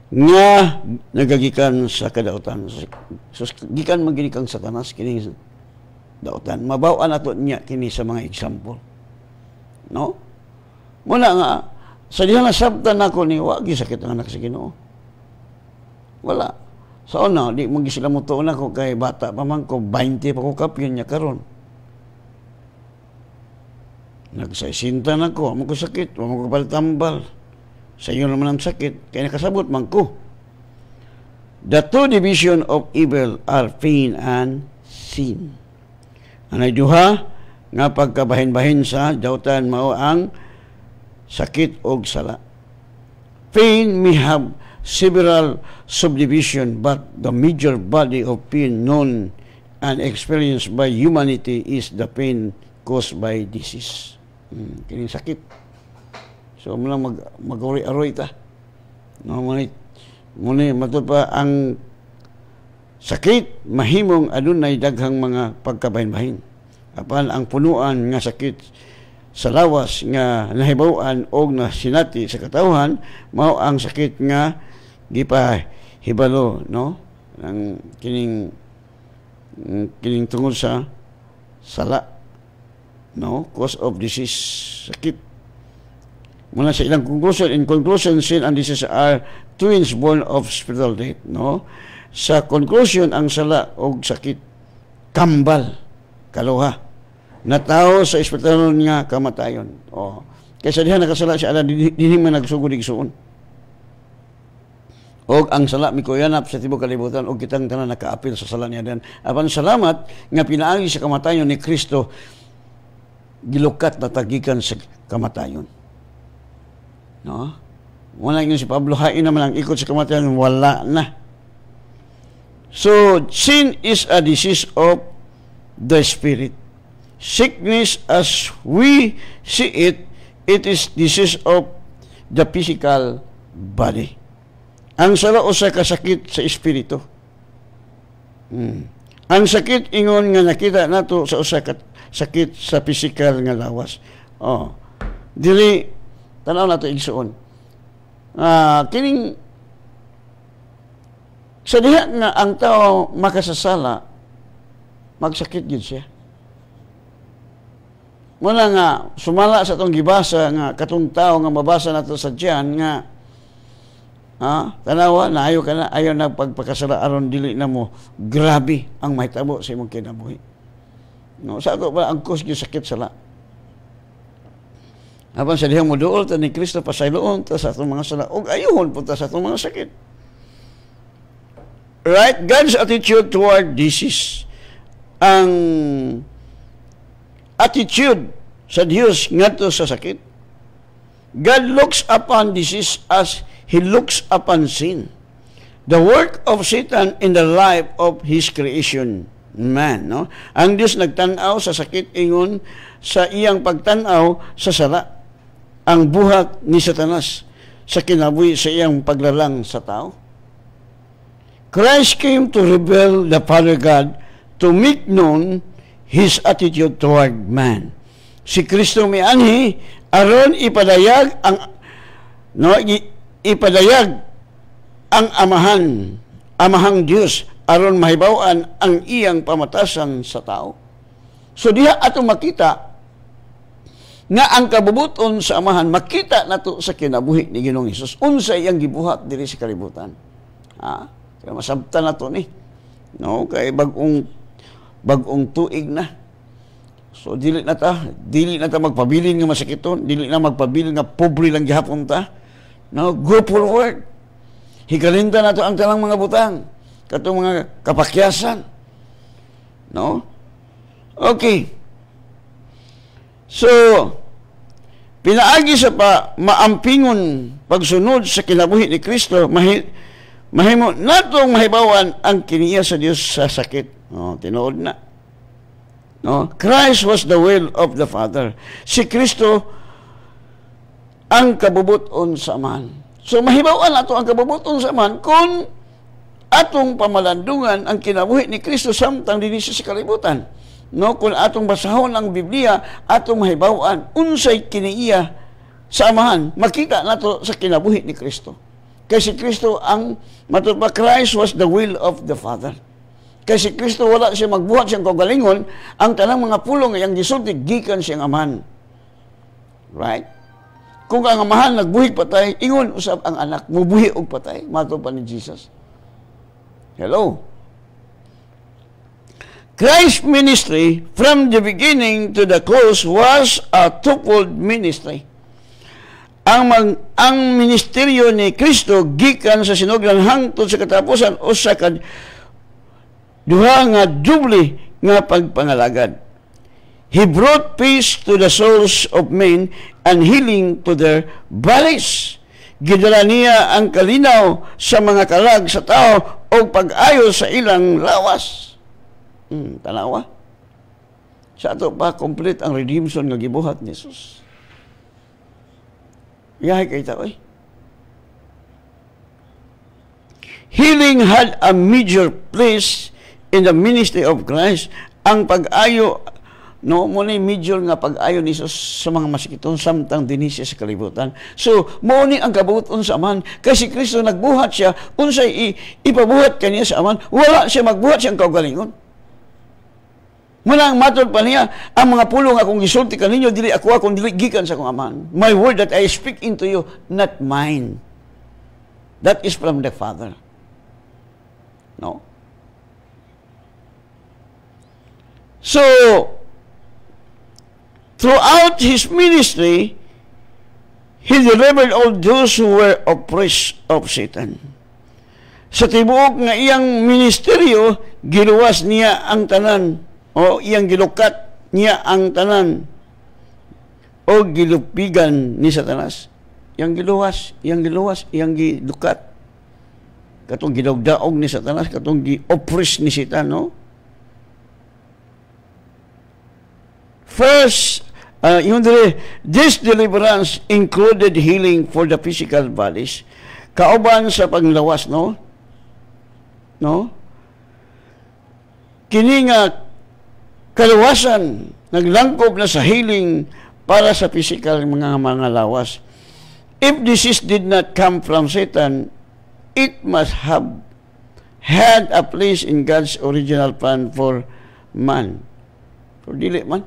nga nagagikan sa kadautan. So gikan magini kang Satanas kini dautan. Mabaw-an ato niya kini sa mga example, no. Muna nga sa diha nasabtan nako ni wa gi sakit ang anak sa Ginoo. Wala. Sa una di mo gisila mo tuon ako kay bata pa man ko, 20 pa ko kapyon niya karon. Nagsaisinta na ko, mo ko sakit, mo ko tambal. Sa iyo naman ang sakit, kaya nakasabot man ko. The two division of evil are pain and sin. Anay duha nga pagkabahin-bahin sa dautan mao ang sakit og sala. Pain may have several subdivision, but the major body of pain known and experienced by humanity is the pain caused by disease. Kining sakit. So muna mag-aroy ta. No, muna matod pa ang sakit mahimong adunay daghang mga pagkabahin-bahin. Apan ang punuan nga sakit sa lawas nga nahibaw-an og nasinati sa katawhan mao ang sakit nga gipahibalo, no, ang kining tungod sa sala, no, cause of disease, sakit. Muna sa ilang conclusion, in conclusion, sin and disease are twins born of spiritual death, no. Sa conclusion, ang sala og sakit kambal, kaluha, na tao sa espiritual nga kamatayon. Kaysa diha nakasala siya ala dinhi man nagsugod igsuon. Og ang sala mikuyanap sa tibuok kalibutan og kitang tanan nakaapil sa sala niya dan. Apan salamat nga pinaagi sa kamatayon ni Kristo gilukat na tagikan sa kamatayon. No? Wala yung si Pablo, hain naman ang ikot sa kamatayan, wala na. So, sin is a disease of the spirit. Sickness, as we see it, it is disease of the physical body. Ang sala usa ka sakit sa espiritu. Ang sakit ingon nga nakita nato sa usa ka sakit sa physical nga lawas. Dili tanaw nato igsuon. Kining sa diha nga ang tao makasasala, magsakit gid siya. Muna nga sumala sa atong gibasa nga katong tao nga mabasa nato sa diyan nga tanawa na ayaw ka na, ayaw na pagpakasala aron dili na mo grabe ang mahitabo sa imong kinabuhi. No, sa ako ba ang cause gyud sakit sala. Apan sa dihang moduol ta ni Kristo pasayloon ta sa atong mga sala ug ayuhon punta sa atong mga sakit. Right? God's attitude toward disease. Ang attitude sa Dios ngadto sa sakit. God looks upon disease as He looks upon sin. The work of Satan in the life of His creation, man, no? Ang Dios nagtan-aw sa sakit ingon sa iyang pagtan-aw sa sala. Ang buhat ni Satanas sa kinabuhi sa iyang paglalang sa tao. Christ came to reveal the Father God to make known His attitude toward man. Si Kristo may anhi aron ipadayag ang amahang Dios aron mahibaw-an ang iyang pamatasan sa tao. So diha ato makita nga ang kabubuton sa amahan makita nato sa kinabuhi ni Ginoong Hesus unsa iyang gibuhat diri sa kalibutan. Kaya masabtan nato ni. No, kay bagong tuig na. So dili na ta magpabilin nga masakiton, dili na magpabilin nga pobre lang gihapon ta. No, go forward. Hikalinta nato ang tanang mga butang, katong mga kapakyasan. No? Okay. So, pinaagi sa maampingon pagsunod sa kinabuhi ni Kristo, mahimo natong mahibawan ang kiniya sa Dios sa sakit. Tinuod na. No? Christ was the will of the Father. Si Kristo ang kabubuton sa amahan. So mahibawan ato ang kabubuton sa amahan kung atong pamalandungan ang kinabuhi ni Kristo samtang dinhi sa kalibutan. No, kung atong basahon ang Biblia, atong mahibawan unsay kiniya sa amahan, makita nato sa kinabuhi ni Kristo. Kasi Kristo ang matutba, Christ was the will of the Father. Kasi Kristo wala siya magbuhat siyang kagalingon, ang tanang mga pulong yang gisulti gikan siyang amahan. Right? Kung ang amahan nagbuhig patay, ingon usab ang anak mubuhi og patay, matutba ni Jesus. Hello. Christ's ministry from the beginning to the close was a twofold ministry. Ang ministeryo ni Kristo gikan sa sinugdan hangtod sa katapusan o sa duha nga doble nga pagpangalagad. He brought peace to the souls of men and healing to their bodies. Gidala niya ang kalinaw sa mga kalag sa tao o pag-ayo sa ilang lawas. Tanawa. Sa ato pa, complete ang redemption nga gibuhat ni Jesus. Yahay kay tao eh. Healing had a major place in the ministry of Christ. Ang pag-ayo, no, muna major nga pag-ayo ni Jesus sa mga masikiton samtang dinhi siya sa kalibutan. So, muna ang kabuton sa amahan. Kasi Kristo nagbuhat siya, unsay ipabuhat kaniya sa amahan, wala siya magbuhat siyang kaugalingon. Muna ang matod pa niya, ang mga pulong akong gisulti kaninyo, dili ako akong dili gikan sa akong amahan. My word that I speak into you, not mine. That is from the Father. No? So, throughout His ministry, He delivered all those who were oppressed of Satan. Sa tibuok nga iyang ministeryo, giluwas niya ang tanan, o iyang gilukat niya ang tanan o gilupigan ni Satanas. Iyang giluwas, iyang gilukat. Katong gidawdaog ni Satanas, katong gi-oppress ni Satan, no? First, this deliverance included healing for the physical bodies. Kauban sa panglawas, no? No? Kini nga kaluwasan, naglangkob na sa healing para sa physical mga lawas. If disease did not come from Satan, it must have had a place in God's original plan for man. Pero dili man.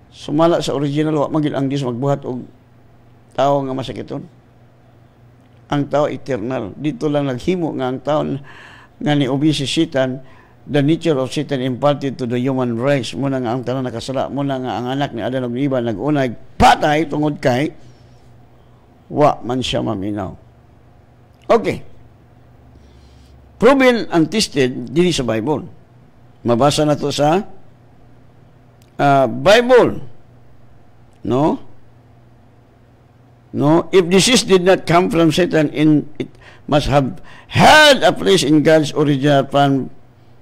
Sumala sa original, wa magil ang Diyos magbuhat og tao nga masakiton. Ang tao eternal. Dito lang naghimo nga ang tao nga niubi si Satan, the nature of Satan imparted to the human race. Muna nga ang tanan nakasala, muna nga ang anak ni Adan ug Eva nag-unay patay tungod kay wa man siya maminaw. Okay. Proven and tested dili sa Bible. Mabasa na to sa Bible. No? No? If disease did not come from Satan, it must have had a place in God's original plan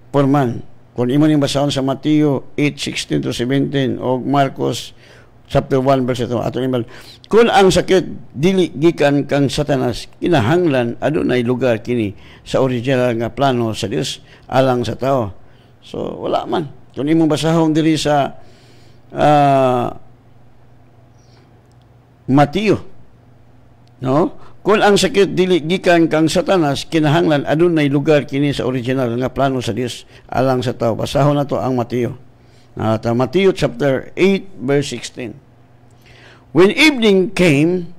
for man. Kung imo ning basahon sa Mateo 8:16-17 o Marcos chapter 1 verse 2 ato imbal, kung ang sakit dili gikan kang Satanas, kinahanglan adunay lugar kini sa original nga plano sa Dios alang sa tao. So wala man. Kung imong basahon diri sa Mateo, no? Kung ang sakit dili gikan kang Satanas, kinahanglan adunay lugar kini sa original nga plano sa Dios alang sa tao. Basahon nato ang Mateo. Matthew chapter 8 verse 16. When evening came,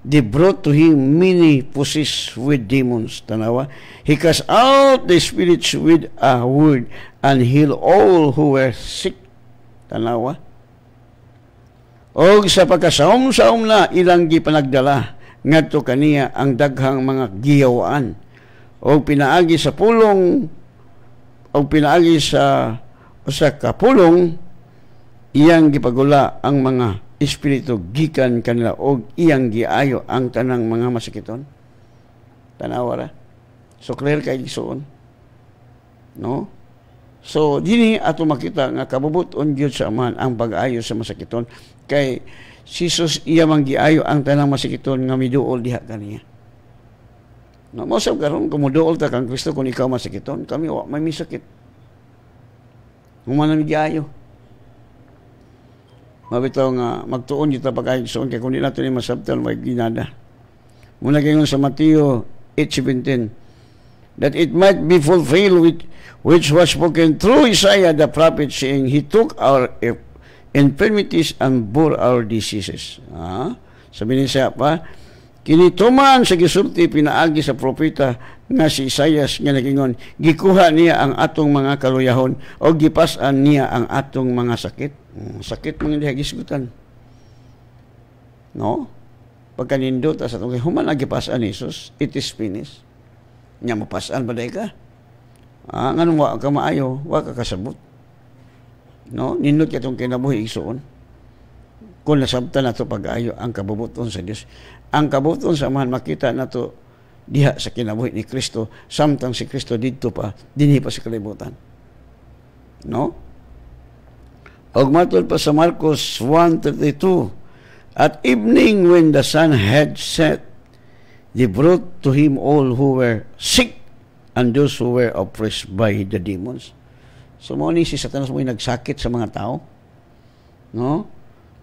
they brought to him many possessed with demons. Tanawa, he cast out the spirits with a word and healed all who were sick. Tanawa. Og sa pagkasaom-saom na ilang gipanagdala ngadto kaniya ang daghang mga giyawaan og pinaagi sa pulong og pinaagi sa usa ka pulong, iyang gipagula ang mga espiritu gikan kanila og iyang giayo ang tanang mga masakiton. Tanawa ra. So clear kay gisuon. No? So dini ato makita nga kabubuton gyud sa Amahan ang pag-ayo sa masakiton, kay si Jesus iya man giayo ang tanang masakiton nga miduol diha kaniya. No, mo sab karon kumuduol ta kang Kristo kung ikaw masakiton, kami wa may misakit. Human giayo. Mabitaw nga magtuon kita pag-ayo sa kay kun di nato ni masabtan may ginada. Muna kayon sa Mateo 8:17, that it might be fulfilled which was spoken through Isaiah the prophet, saying, He took our infirmities and bore our diseases. Sabi ni siya pa, kinituman sa gisulti pinaagi sa propeta nga si Isaias nga nagingon, gikuha niya ang atong mga kaluyahon o gipasan niya ang atong mga sakit. Sakit mga diha gisgutan. No? Pagkanindot sa atong human agipasan ni Jesus, it is finished. Nya mapasan ba ka? Nganong wa ka maayo, wa ka kasabot. No, nindot katong kinabuhi igsuon. Kung nasabtan nato pag-ayo ang kabubuton sa Dios. Ang kabubuton sa Amahan makita nato diha sa kinabuhi ni Kristo, samtang si Kristo didto pa, dinhi pa sa kalibutan. No? Og matod pa sa Marcos 1:32, at evening when the sun had set, they brought to him all who were sick and those who were oppressed by the demons. So mo ni si Satanas mo nagsakit sa mga tao. No?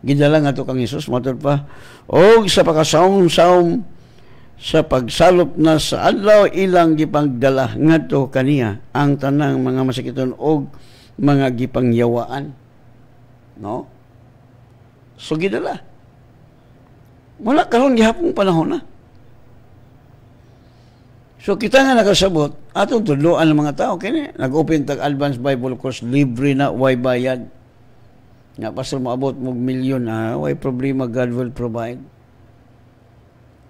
Gidala nga to kang Hesus matod pa. Og sa pagkasaom-saom sa pagsalop na sa adlaw ilang gipangdala ngadto kaniya ang tanang mga masakiton og mga gipangyawaan. No? So gidala. Wala karon gihapong panahon na. So kita nga nakasabot, atong tudloan ng mga tao, kini nag-open tag advanced Bible course, libre na, way bayad. Nga pastor maabot mo milyon, way problema, God will provide.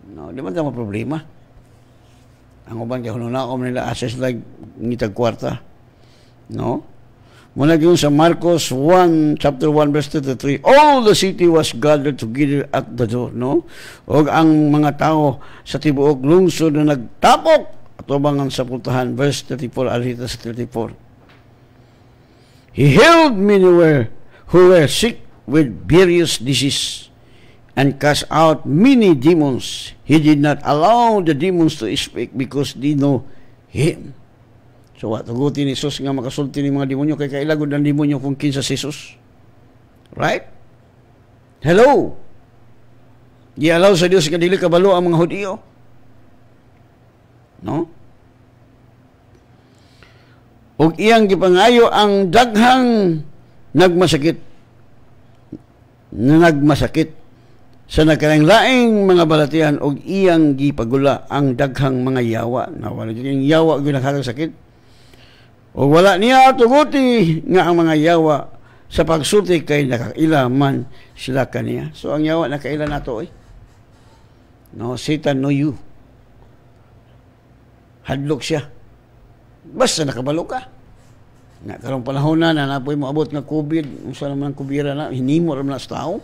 No, di man tama problema. Ang uban kay hunakom nila access like ngitag kwarta. No? Muna gyud sa Marcos 1 chapter 1 verse 23, all the city was gathered together at the door, no? Og ang mga tao sa tibuok lungsod na nagtapok atubang sa pultahan, verse 34 alita sa 34. He healed many who were sick with various diseases and cast out many demons. He did not allow the demons to speak because they know him. So, tugutin ni Jesus nga makasulti ni mga demonyo kay kailagod ng demonyo kung kinsa si Jesus. Right? Hello? Di-allow sa Diyos nga dili kabalo ang mga Hudiyo. No? Og iyang gipangayo ang daghang nagmasakit sa nagkalaing mga balatian og iyang gipagula ang daghang mga yawa. Nawala yung yawa gyud nakakasakit. O wala niya tuguti nga ang mga yawa sa pagsulti kay nakaila man sila kaniya. So ang yawa nakaila nato no, Satan know you. Hadlok siya. Basta nakabalo ka. Nga karong panahon na napoy mo abot nga COVID, unsa naman ang kubira na hinimo ra man sa tao.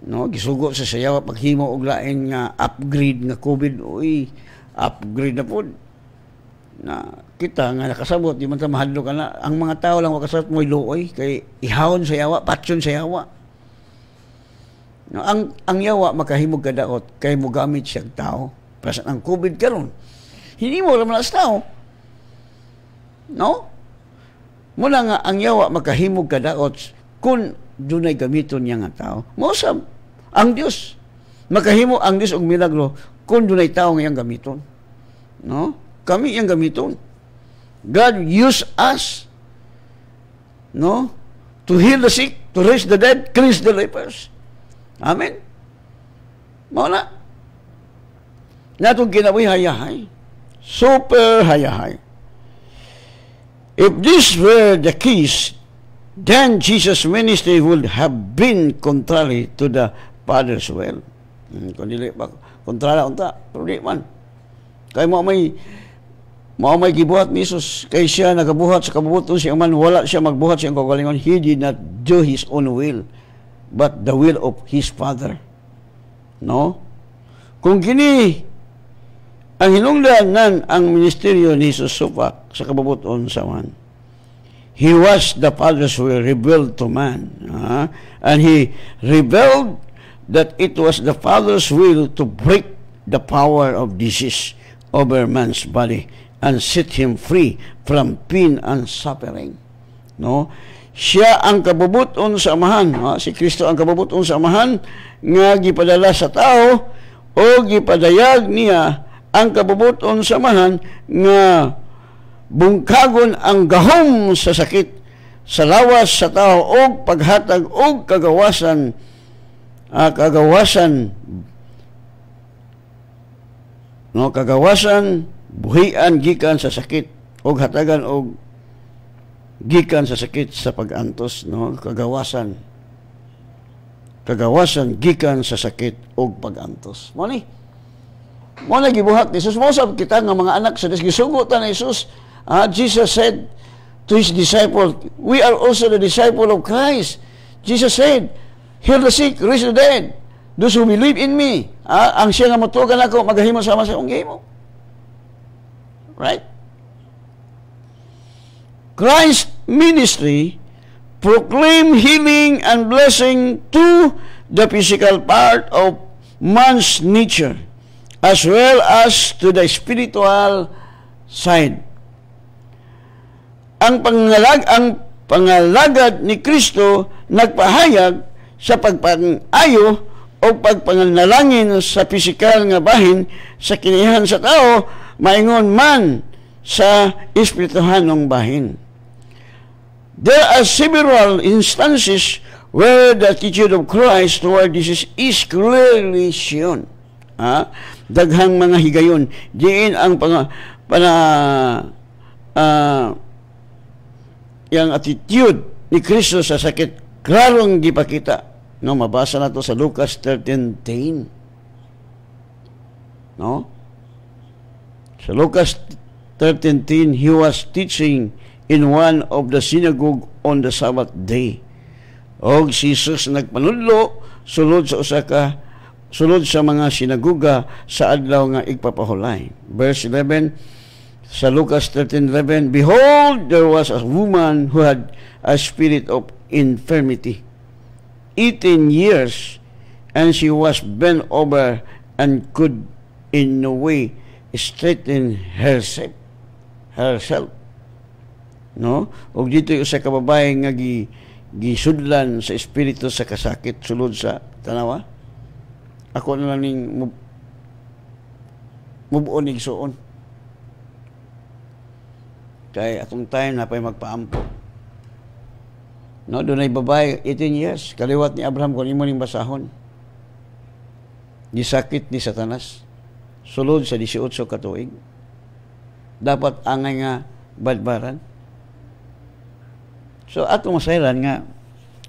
No, gisugo sa sayawa paghimo og lain nga upgrade nga COVID. Uy, upgrade na pod. Na kita nga nakasabot di man ta mahadlo ka na ang mga tao lang makasabot mo'y luoy kay ihawon sa yawa, patson sa yawa. No, ang yawa makahimog kadaot kay mo gamit siyang tao. Pasan ang COVID karon. Hindi mo raman as tao. No? Muna nga ang yawa makahimog kadaot kung dunay gamiton niya nga tao. Mosam ang Dios makahimo ang Dios og milagro kung dunay tao nga iyang gamiton. No? Kami iyang gamiton. God use us, no, to heal the sick, to raise the dead, cleanse the lepers. Amen. Mao na. Natong kinabuhi hayahay. Super hayahay. If this were the case, then Jesus' ministry would have been contrary to the Father's will. Kung dili ba, kontrara unta, pero di man. Kaya mo may gibuhat ni Jesus, kay siya nagabuhat sa kabubuton siya man, wala siya magbuhat siyang kagalingon. He did not do his own will, but the will of his Father. No? Kung kini ang hinungdanan ang ministeryo ni Jesus supak sa kabubuton sa man, he was the Father's will revealed to man. And he revealed that it was the Father's will to break the power of disease over man's body and set him free from pain and suffering. No? Siya ang kabubuton sa amahan. Si Kristo ang kabubuton sa amahan nga gipadala sa tao o gipadayag niya ang kabubuton sa amahan nga bungkagon ang gahom sa sakit sa lawas sa tao o paghatag o kagawasan buhian gikan sa sakit o hatagan o gikan sa sakit sa pagantos, no? Kagawasan gikan sa sakit o pagantos. Mo na gibuhat ni Jesus. Mo sab kita nga mga anak sa Dios gisugutan ni Jesus. Jesus said to his disciple, we are also the disciple of Christ. Jesus said, heal the sick, raise the dead, those who believe in me. Ang siya nga motugan ako magahimo sama sa akong gihimo. Right? Christ's ministry proclaim healing and blessing to the physical part of man's nature as well as to the spiritual side. Ang pangalagad ni Kristo nagpahayag sa pagpangayo o pagpanganalangin sa pisikal nga bahin sa kinihan sa tao, maingon man sa espirituhanong bahin. There are several instances where the attitude of Christ toward this is clearly shown. Daghang mga higayon diin ang yung attitude ni Kristo sa sakit klarong gipakita. No, mabasa na to sa Lucas 13:10. No? Sa Lucas 13:10, he was teaching in one of the synagogue on the Sabbath day. Og si Jesus nagpanudlo sulod sa mga sinagoga sa adlaw nga igpapahulay. Verse 11 sa Lucas 13:11, behold, there was a woman who had a spirit of infirmity 18 years, and she was bent over and could in no way straighten herself. No? Og dito yung sa kababae nga gisudlan sa espiritu sa kasakit sulod sa tanawa. Ako na lang ning mubuon ni gisuon. Kay atong time na pa'y magpaampo. No, doon ay babae, 18 years, kaliwat ni Abraham kung imo ning basahon. Gisakit ni Satanas, sulod sa 18 katuig. Dapat angay nga badbaran. So, atong masayran nga,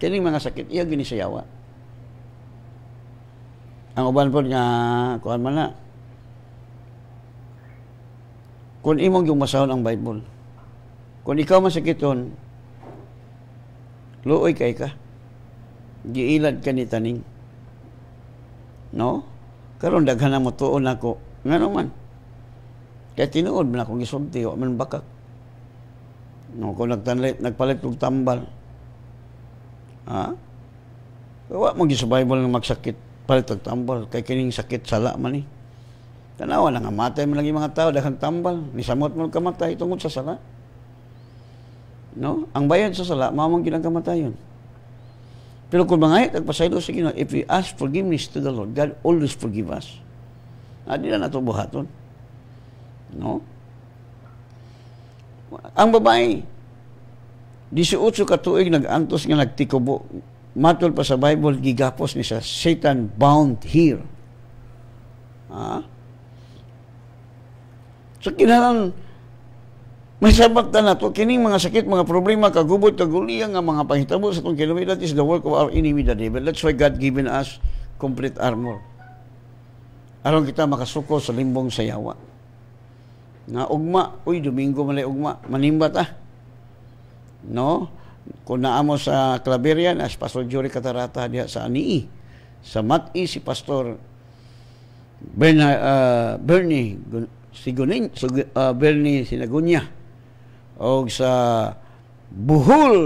kining mga sakit, iya ginisayawa. Ang uban po nga, kuhan man na, kung imong yung masahon ang Bible, kung ikaw masakiton, luoy kay ka. Giilad ka ni taning. No? Karon daghan na mo tuon ako. Ngano man. Kaya tinuod man akong gisulti, wa man bakak. No, kung nagpalit og tambal. Wa mo sa Bible nga magsakit palit og tambal kay kining sakit sala man ni. Tanawa na nga matay man lagi mga tao daghang tambal, ni samot mo kamatay tungod sa sala. No? Ang bayad sa sala mao man ginang kamatayon. Pero kung mangayat agpasaylo sa Ginoo, if we ask forgiveness to the Lord, God always forgive us. Di na nato buhaton. No? Ang babae, 18 ka tuig nag-antos nga nagtikubo. Matol pa sa Bible, gigapos ni sa Satan bound here. So kinahanglan may sabat na to kining mga sakit, mga problema, kagubot, kaguliyang nga mga panghitabo sa itong kinabi, that is the work of our enemy, the devil. That's why God given us complete armor. Aron kita makasuko sa limbong sayawa. Nga ugma, Domingo malay ugma, manimbat No? Kung naamo sa Claverian, as Pastor Jory Catarata diha sa Anii, sa Mati si Pastor Bernie Sinagunya, o sa Bohol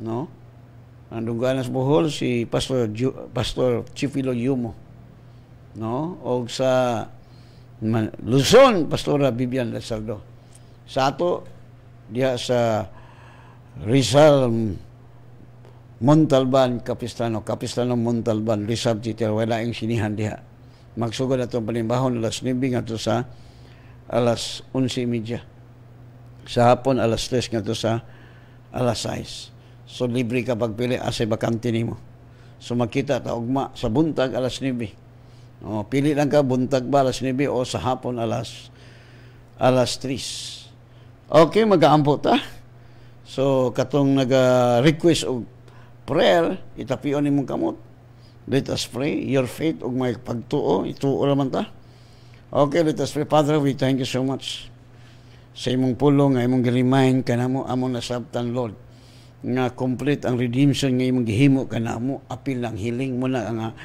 no, andong ganas Bohol si Pastor Chifilo Yumo, no, o sa Luzon Pastora Bibian Lasaldo, sa ato diha sa Rizal Montalban Capistano Montalban Rizal City, wala ang sinihan diha. Magsugod na itong panimbahon alas 9 nga to sa alas 11:30. Sa hapon alas 3 nga to sa alas 6. So libre ka pagpili asay bakante nimo. So makita ta ugma sa buntag alas 9. Pili lang ka buntag ba alas 9 o sa hapon alas 3. Okay, mag-aampo ta. So katong naga-request og prayer, itapion nimong kamot. Let us pray. Your faith ug may pagtuo, ituo raman ta. Okay, let us pray. Father, we thank you so much sa imong pulong nga imong gilimahin kanamo among nasabtan, Lord, nga complete ang redemption nga imong gihimo kanamo, apil ang healing mo na nga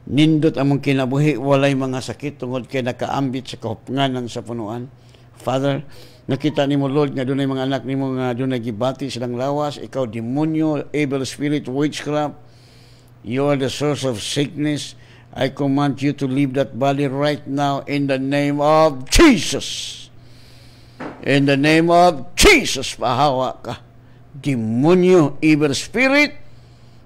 nindot among kinabuhi, walay mga sakit tungod kay nakaambit sa kahupnganan sa punuan. Father, nakita nimo, Lord, nga dunay mga anak nimo nga dunay gibati silang lawas, ikaw demonyo, evil spirit, witchcraft. You are the source of sickness. I command you to leave that body right now in the name of Jesus. In the name of Jesus, pahawa ka. Demonyo, evil spirit,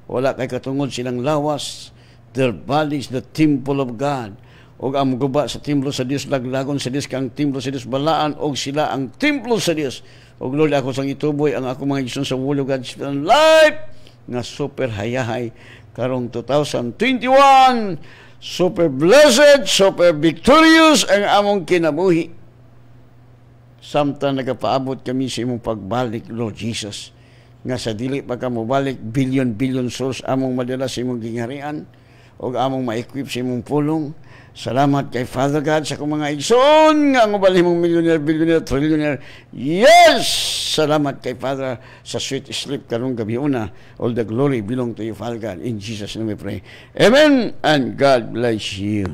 wala kay katungod silang lawas. Their body is the temple of God. O ang guba sa templo sa Dios, laglagon sa Dios, kang templo sa Dios, balaan, o sila ang templo sa Dios. O Lord, ako sang ituboy, ang ako mga Diyos sa Word of God, life, nga super hayahay, karong 2021, super blessed, super victorious ang among kinabuhi. Samtang nagapaabot kami sa imong pagbalik, Lord Jesus, nga sa dili pa ka mobalik, billion souls among madala sa imong gingharian o among ma-equip sa imong pulong. Salamat kay Father God sa akong mga igsoon nga ang ubali mong millionaire, billionaire, trillionaire. Yes! Salamat kay Father sa sweet sleep karong gabi una. All the glory belong to you, Father God. In Jesus' name we pray. Amen and God bless you.